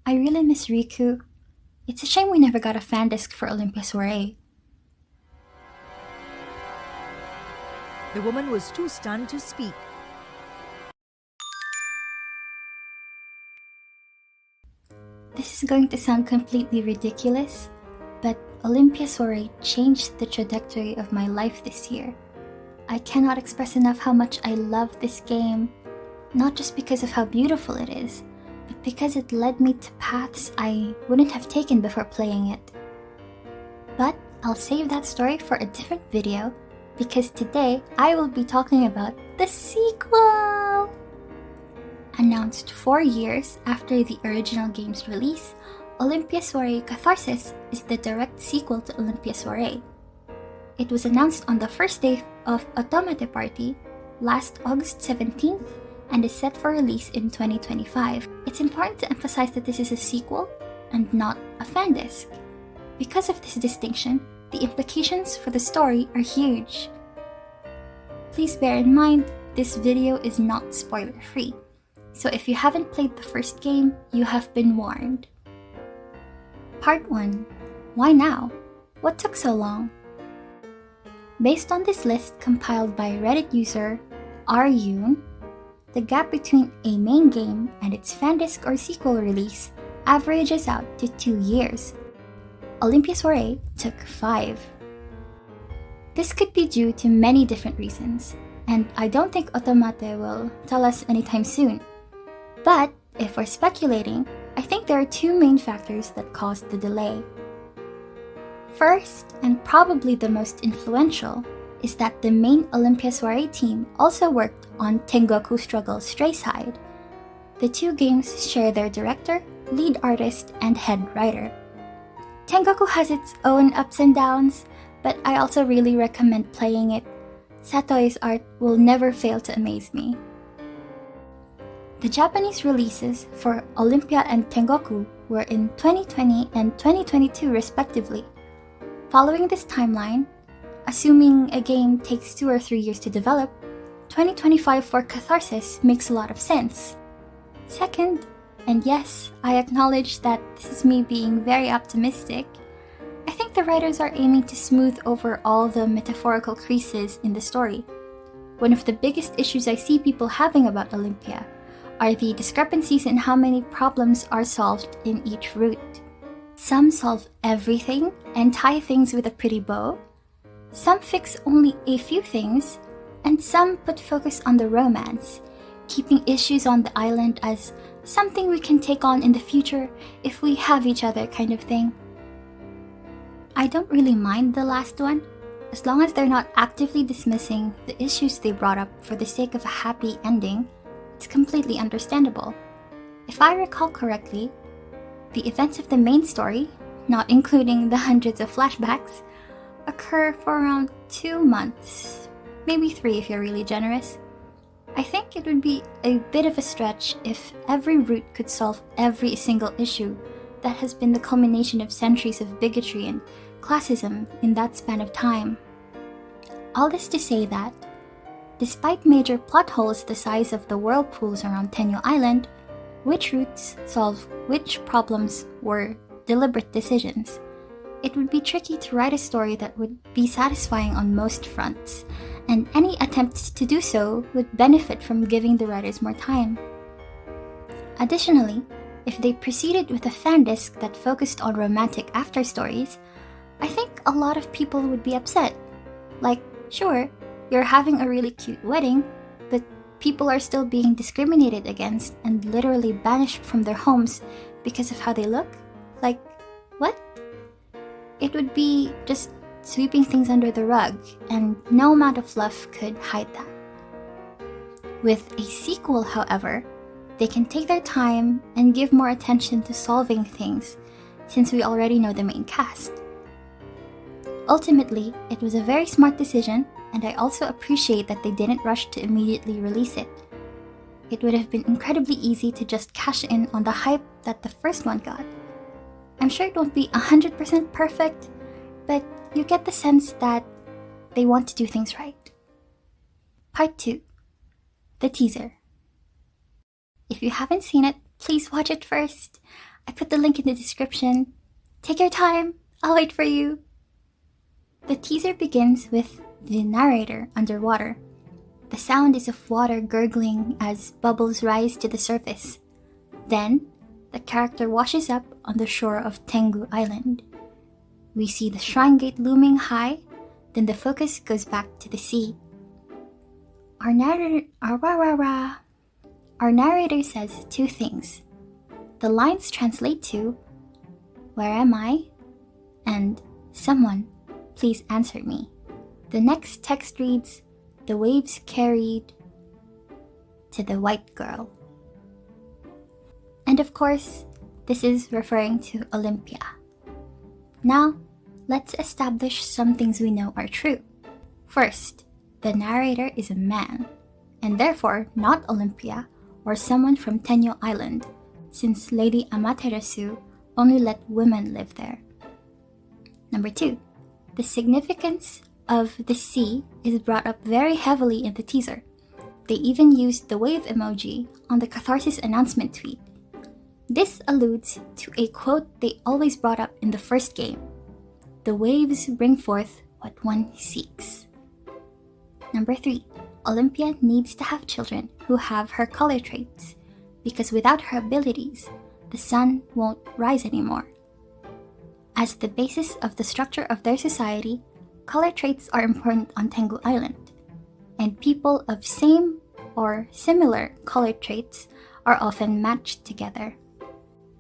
I really miss Riku. It's a shame we never got a fan disc for Olympia Soiree. The woman was too stunned to speak. This is going to sound completely ridiculous, but Olympia Soiree changed the trajectory of my life this year. I cannot express enough how much I love this game, not just because of how beautiful it is, but because it led me to paths I wouldn't have taken before playing it. But I'll save that story for a different video, because today I will be talking about the sequel! Announced 4 years after the original game's release, Olympia Soiree Catharsis is the direct sequel to Olympia Soiree. It was announced on the first day of Automate Party last August 17th and is set for release in 2025. It's important to emphasize that this is a sequel and not a fan disc. Because of this distinction, the implications for the story are huge. Please bear in mind, this video is not spoiler-free, so if you haven't played the first game, you have been warned. Part 1. Why now? What took so long? Based on this list compiled by Reddit user ryoon, the gap between a main game and its fan disc or sequel release averages out to 2 years. Olympia Soiree took 5. This could be due to many different reasons, and I don't think Automate will tell us anytime soon. But if we're speculating, I think there are 2 main factors that caused the delay. First, and probably the most influential, is that the main Olympia Soiree team also worked on Tengoku Struggle's Strayside. The 2 games share their director, lead artist, and head writer. Tengoku has its own ups and downs, but I also really recommend playing it. Satoi's art will never fail to amaze me. The Japanese releases for Olympia and Tengoku were in 2020 and 2022 respectively. Following this timeline, assuming a game takes 2 or 3 years to develop, 2025 for Catharsis makes a lot of sense. Second, and yes, I acknowledge that this is me being very optimistic, I think the writers are aiming to smooth over all the metaphorical creases in the story. One of the biggest issues I see people having about Olympia are the discrepancies in how many problems are solved in each route. Some solve everything and tie things with a pretty bow, some fix only a few things, and some put focus on the romance, keeping issues on the island as something we can take on in the future if we have each other kind of thing. I don't really mind the last one, as long as they're not actively dismissing the issues they brought up for the sake of a happy ending. It's completely understandable. If I recall correctly, the events of the main story, not including the hundreds of flashbacks, occur for around 2 months, maybe 3 if you're really generous. I think it would be a bit of a stretch if every route could solve every single issue that has been the culmination of centuries of bigotry and classism in that span of time. All this to say that, despite major plot holes the size of the whirlpools around Tenyo Island, which routes solve which problems were deliberate decisions. It would be tricky to write a story that would be satisfying on most fronts, and any attempts to do so would benefit from giving the writers more time. Additionally, if they proceeded with a fan disc that focused on romantic after stories, I think a lot of people would be upset. Like, sure, you're having a really cute wedding, but people are still being discriminated against and literally banished from their homes because of how they look? Like, what? It would be just sweeping things under the rug, and no amount of fluff could hide that. With a sequel, however, they can take their time and give more attention to solving things, since we already know the main cast. Ultimately, it was a very smart decision, and I also appreciate that they didn't rush to immediately release it. It would have been incredibly easy to just cash in on the hype that the first one got. I'm sure it won't be 100% perfect, but you get the sense that they want to do things right. Part 2. The teaser. If you haven't seen it, please watch it first. I put the link in the description. Take your time, I'll wait for you. The teaser begins with the narrator underwater. The sound is of water gurgling as bubbles rise to the surface. Then, the character washes up on the shore of Tengu Island. We see the shrine gate looming high, then the focus goes back to the sea. Our narrator says two things. The lines translate to, "Where am I?" and "Someone, please answer me." The next text reads, "The waves carried to the white girl." And of course, this is referring to Olympia. Now, let's establish some things we know are true. First, the narrator is a man, and therefore not Olympia or someone from Tenyo Island, since Lady Amaterasu only let women live there. Number 2, the significance of the sea is brought up very heavily in the teaser. They even used the wave emoji on the Catharsis announcement tweet. This alludes to a quote they always brought up in the first game. "The waves bring forth what one seeks." Number 3, Olympia needs to have children who have her color traits, because without her abilities, the sun won't rise anymore. As the basis of the structure of their society, color traits are important on Tengu Island, and people of same or similar color traits are often matched together.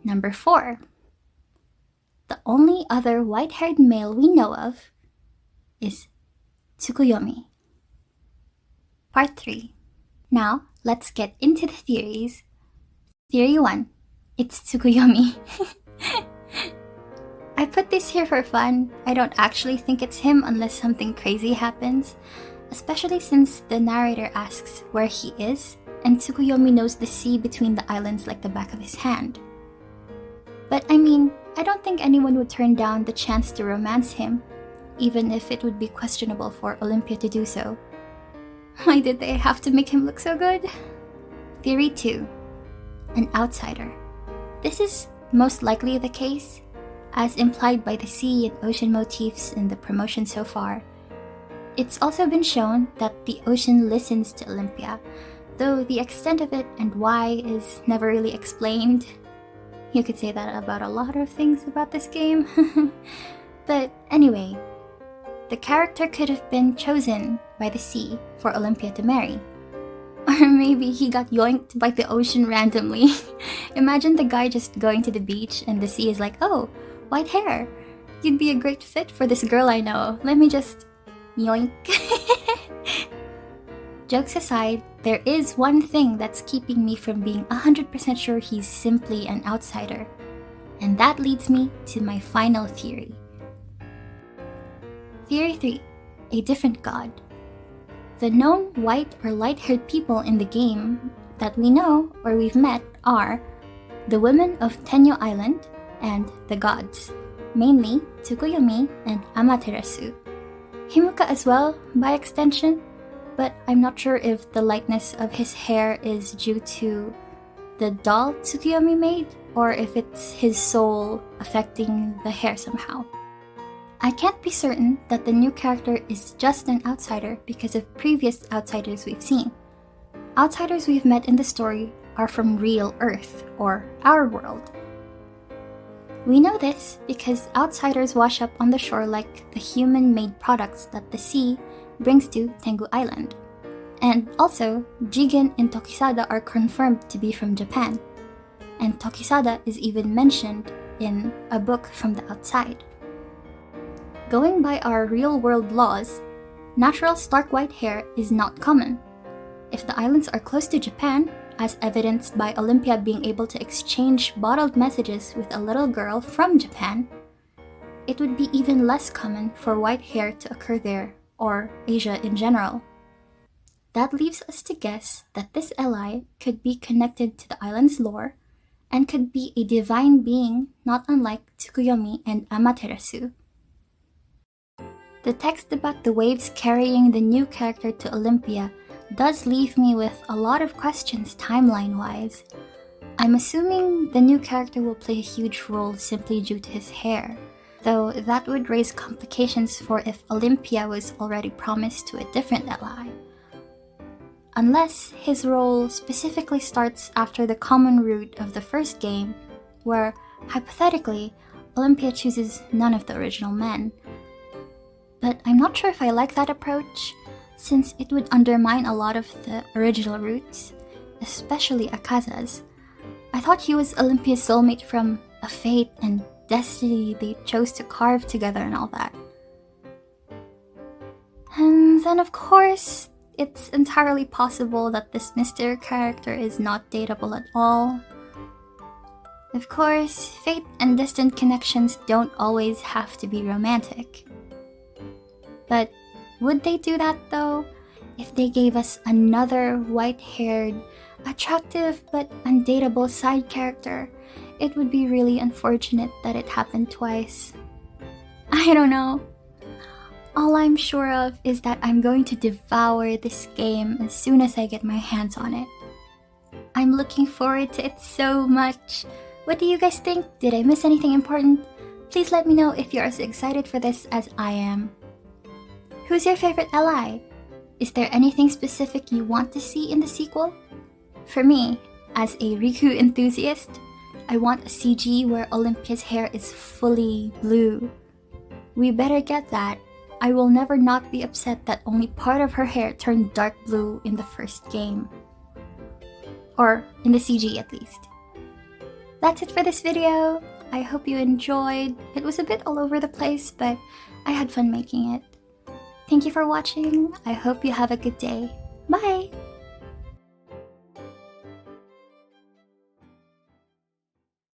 Number 4, the only other white-haired male we know of is Tsukuyomi. Part 3. Now, let's get into the theories. Theory 1. It's Tsukuyomi. I put this here for fun. I don't actually think it's him unless something crazy happens, especially since the narrator asks where he is, and Tsukuyomi knows the sea between the islands like the back of his hand. But I mean, I don't think anyone would turn down the chance to romance him, even if it would be questionable for Olympia to do so. Why did they have to make him look so good? Theory 2. An outsider. This is most likely the case, as implied by the sea and ocean motifs in the promotion so far. It's also been shown that the ocean listens to Olympia, though the extent of it and why is never really explained. You could say that about a lot of things about this game. But anyway, the character could have been chosen by the sea for Olympia to marry. Or maybe he got yoinked by the ocean randomly. Imagine the guy just going to the beach and the sea is like, "Oh, white hair. You'd be a great fit for this girl I know. Let me just yoink." Jokes aside, there is one thing that's keeping me from being 100% sure he's simply an outsider. And that leads me to my final theory. Theory 3. A different god. The known white or light-haired people in the game that we know or we've met are the women of Tenyo Island and the gods, mainly Tsukuyomi and Amaterasu. Himuka as well, by extension, but I'm not sure if the lightness of his hair is due to the doll Tsukuyomi made or if it's his soul affecting the hair somehow. I can't be certain that the new character is just an outsider because of previous outsiders we've seen. Outsiders we've met in the story are from real Earth, or our world. We know this because outsiders wash up on the shore like the human-made products that the sea brings to Tengu Island. And also, Jigen and Tokisada are confirmed to be from Japan. And Tokisada is even mentioned in a book from the outside. Going by our real-world laws, natural stark white hair is not common. If the islands are close to Japan, as evidenced by Olympia being able to exchange bottled messages with a little girl from Japan, it would be even less common for white hair to occur there, or Asia in general. That leaves us to guess that this ally could be connected to the island's lore, and could be a divine being not unlike Tsukuyomi and Amaterasu. The text about the waves carrying the new character to Olympia does leave me with a lot of questions timeline-wise. I'm assuming the new character will play a huge role simply due to his hair, though that would raise complications for if Olympia was already promised to a different ally. Unless his role specifically starts after the common route of the first game, where, hypothetically, Olympia chooses none of the original men. But I'm not sure if I like that approach, since it would undermine a lot of the original routes, especially Akaza's. I thought he was Olympia's soulmate from a fate and destiny they chose to carve together and all that. And then of course, it's entirely possible that this Mr. character is not dateable at all. Of course, fate and distant connections don't always have to be romantic. But would they do that though, if they gave us another white-haired, attractive but undateable side character? It would be really unfortunate that it happened twice. I don't know. All I'm sure of is that I'm going to devour this game as soon as I get my hands on it. I'm looking forward to it so much. What do you guys think? Did I miss anything important? Please let me know if you're as excited for this as I am. Who's your favorite ally? Is there anything specific you want to see in the sequel? For me, as a Riku enthusiast, I want a CG where Olympia's hair is fully blue. We better get that. I will never not be upset that only part of her hair turned dark blue in the first game. Or in the CG at least. That's it for this video. I hope you enjoyed. It was a bit all over the place, but I had fun making it. Thank you for watching. I hope you have a good day. Bye!